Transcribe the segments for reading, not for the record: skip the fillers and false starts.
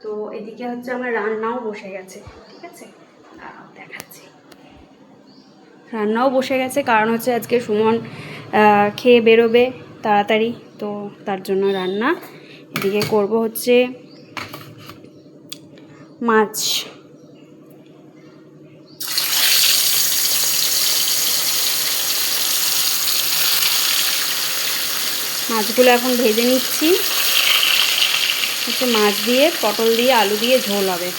তো এদিকে হচ্ছে আমার রান্নাও বসে গেছে, ঠিক আছে, দেখাচ্ছি। রান্নাও বসে গেছে, কারণ হচ্ছে আজকে সুমন খেয়ে বেরোবে তাড়াতাড়ি, তো তার জন্য রান্না। এদিকে করব হচ্ছে মাছ। মাছগুলো এখন ভেজে নিচ্ছি, হচ্ছে মাছ দিয়ে পটল দিয়ে আলু দিয়ে ঝোল হবে।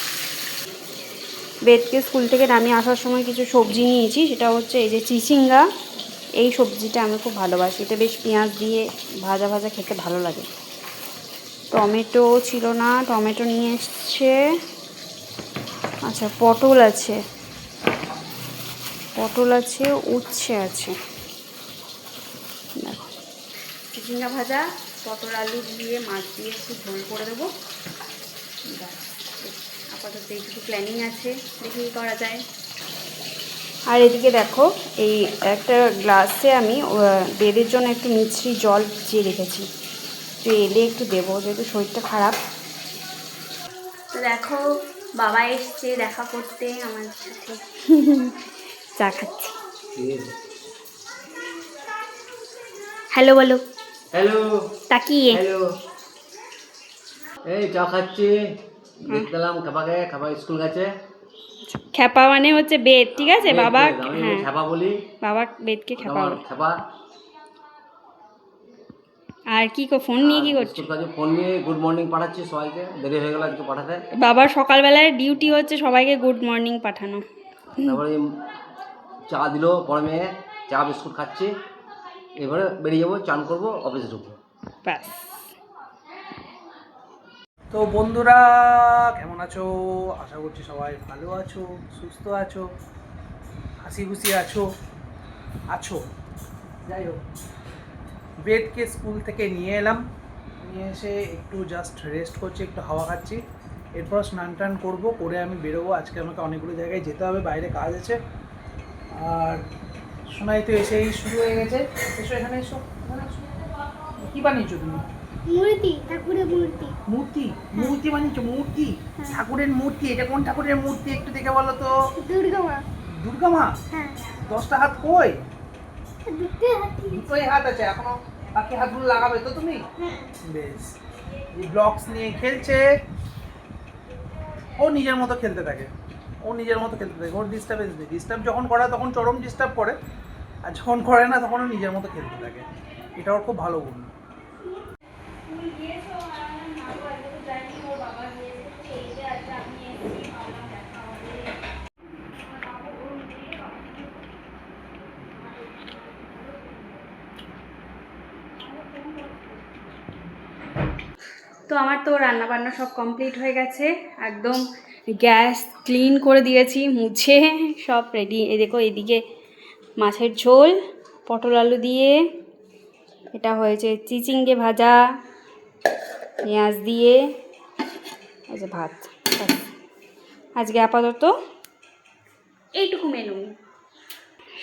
বেদকে স্কুল থেকে নামিয়ে আসার সময় কিছু সবজি নিয়েছি, সেটা হচ্ছে এই যে চিচিঙ্গা। এই সবজিটা আমি খুব ভালোবাসি, এটা বেশ পেঁয়াজ দিয়ে ভাজা ভাজা খেতে ভালো লাগে। টমেটো ছিল না, টমেটো নিয়ে এসছে। আচ্ছা, পটল আছে, উচ্ছে আছে। দেখো, চিচিঙ্গা ভাজা, পটল আলু দিয়ে মাছ দিয়ে একটু ঝোল করে দেবো। আপাতত এইটুকু প্ল্যানিং আছে, দেখি কী করা যায়। আর এদিকে দেখো, এই একটা গ্লাসে আমি বেদের জন্য একটু মিছরি জল ভিজিয়ে রেখেছি, তো এলে একটু দেবো, যেহেতু শরীরটা খারাপ। তো দেখো, বাবা এসছে দেখা করতে আমার সাথে, চা খাচ্ছি। হ্যালো বলো। হ্যালো। তাকিয়ে হ্যালো। এই চা খাচ্ছি, দেখলাম খাপাকে, খাপা স্কুল গেছে। খ্যাপা মানে হচ্ছে বেদ, ঠিক আছে, বাবা। হ্যাঁ, খাপা বলি, বাবা বেদকে খ্যাপা বলে। খাপা। আর কি ফোন নিয়ে কি করছো? ফোন নিয়ে গুড মর্নিং পাঠাচ্ছি সবাইকে, দেরি হয়ে গেল আজকে পাঠাতে। বাবার সকালবেলায় ডিউটি হচ্ছে সবাইকে গুড মর্নিং পাঠানো। তারপরে চা দিল বড় মেয়ে, চা বিস্কুট খাচ্ছি। এবারে বেরিয়ে যাবো, চান করবো, অফিসে ঢুকবো, ব্যাস। তো বন্ধুরা, কেমন আছো? আশা করছি সবাই ভালো আছো, সুস্থ আছো, হাসি খুশি আছো। যাই হোক, বেদকে স্কুল থেকে নিয়ে এলাম, নিয়ে এসে একটু জাস্ট রেস্ট করছি, একটু হাওয়া খাচ্ছি। এরপর স্নান টান করবো, করে আমি বেরোবো। আজকে আমাকে অনেকগুলো জায়গায় যেতে হবে, বাইরে কাজ আছে। আর শোনাই তো এসেই শুরু হয়ে গেছে। এসো এখানে, এসো। কী বানিয়েছো তুমি? মূর্তি, ঠাকুরের মূর্তি। মূর্তি বানিয়েছো? মূর্তি, ঠাকুরের মূর্তি। এটা কোন ঠাকুরের মূর্তি একটু দেখে বলো তো? দুর্গা মা। দুর্গা মা? হ্যাঁ। 10টা হাত কই? দুটোই হাত আছে, এখনো বাকি হাতগুলো লাগাবে তো তুমি? বেশ। এই ব্লকস নিয়ে খেলছে, ও নিজের মতো খেলতে থাকে, ওর ডিস্টার্বেন্স নেই। ডিস্টার্ব যখন করে তখন চরম ডিস্টার্ব করে, আর যখন করে না তখন ও নিজের মতো খেলতে থাকে। এটা ওর খুব ভালো গুণ। তো আমার তো রান্না বান্না সব কমপ্লিট হয়ে গেছে, একদম গ্যাস ক্লিন করে দিয়েছি, মুছে সব রেডি। এই দেখো, এদিকে মাছের ঝোল পটল আলু দিয়ে, এটা হয়েছে চিচিঙ্গে ভাজা পেঁয়াজ দিয়ে, এই যে ভাত। আজকে আপাতত এইটুকু মেনু।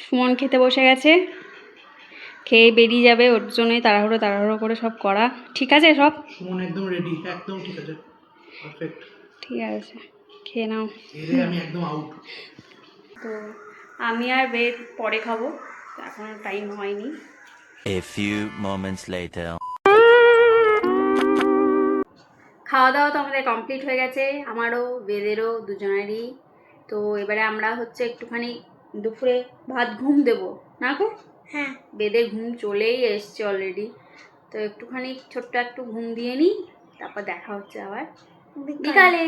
সুমন খেতে বসে গেছে, খেয়ে বেরিয়ে যাবে, ওর জন্যই তাড়াহুড়ো করে সব করা। ঠিক আছে সব? সুমন একদম রেডি, একদম ঠিক আছে, পারফেক্ট। ঠিক আছে, খেয়ে নাও। আমি একদম আউট। তো আমি আর বেদ পরে খাবো, এখনো টাইম হয়নি। A few moments later. খাওয়া দাওয়া তো আমাদের কমপ্লিট হয়ে গেছে, আমারও বেদেরও দুজনেরই। তো এবারে আমরা হচ্ছে একটুখানি দুপুরে ভাত ঘুম দেবো না গো? হ্যাঁ। বেদের ঘুম চলেই এসছে অলরেডি, তো একটুখানি ছোট্ট একটু ঘুম দিয়ে নিই, তারপর দেখা হচ্ছে আবার বিকালে।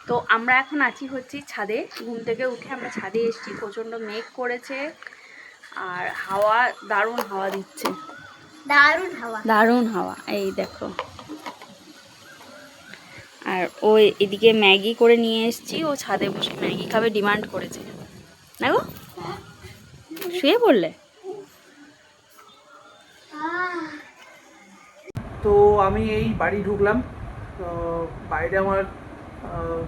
তো আমরা এখন আছি হচ্ছে ছাদে, ঘুম থেকে উঠে আমরা ছাদে এসেছি। প্রচণ্ড মেঘ করেছে আর হাওয়া, দারুণ হাওয়া দিচ্ছে, দারুণ হাওয়া। এই দেখো, আর ও এদিকে ম্যাগি করে নিয়ে এসেছি, ও ছাদে বসে ম্যাগি খাবে ডিমান্ড করেছে না গো? শুয়ে পড়লে? তো আমি এই বাড়ি ঢুকলাম, তো বাইরে আমার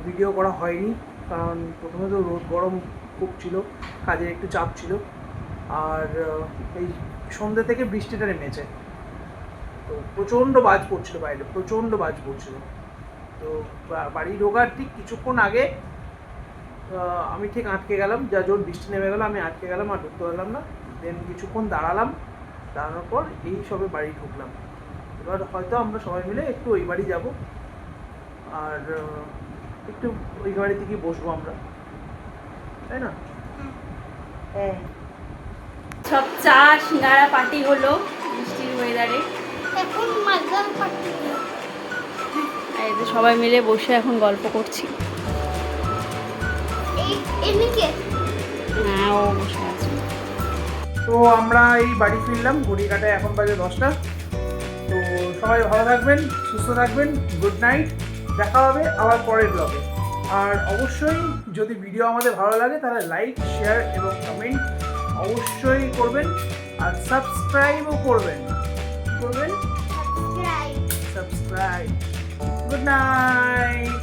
ভিডিও করা হয়নি, কারণ প্রথমে তো রোদ গরম খুব ছিল, কাজের একটু চাপ ছিল, আর এই সন্ধ্যে থেকে বৃষ্টিটা নেমেছে। তো প্রচণ্ড বাজ পড়ছিল বাইরে, প্রচণ্ড বাজ পড়ছিল। তো বাড়ি ঢোকার ঠিক কিছুক্ষণ আগে আমি ঠিক আটকে গেলাম, যা জোর বৃষ্টি নেমে গেলো, আমি আটকে গেলাম আর ঢুকতে পারলাম না। দেন কিছুক্ষণ দাঁড়ালাম, দাঁড়ানোর পর এই সবে বাড়ি ঢুকলাম। এবার হয়তো আমরা সবাই মিলে একটু ওই বাড়ি যাব, আর একটু ওই বাড়িতে গিয়ে বসবো আমরা, তাই না? হ্যাঁ। সব চা সিঙ্গারা পার্টি হলো বৃষ্টির ওয়েদারে। এখন মাঝখান পাচ্ছি এই যে সবাই মিলে বসে এখন গল্প করছি। এই এদিকে হ্যাঁ, ও বসে আছে। তো আমরা এই বাড়ি ফিরলাম, ঘড়ি কাটায় এখন বাজে 10টা। তো সবাই ভালো থাকবেন, সুস্থ থাকবেন, গুড নাইট। দেখা হবে আবার পরের ব্লগে। আর অবশ্যই যদি ভিডিও আমাদের ভালো লাগে তাহলে লাইক, শেয়ার এবং কমেন্ট অবশ্যই করবেন, আর সাবস্ক্রাইবও করবেন। করবেন সাবস্ক্রাইব। সাবস্ক্রাইব। Good night.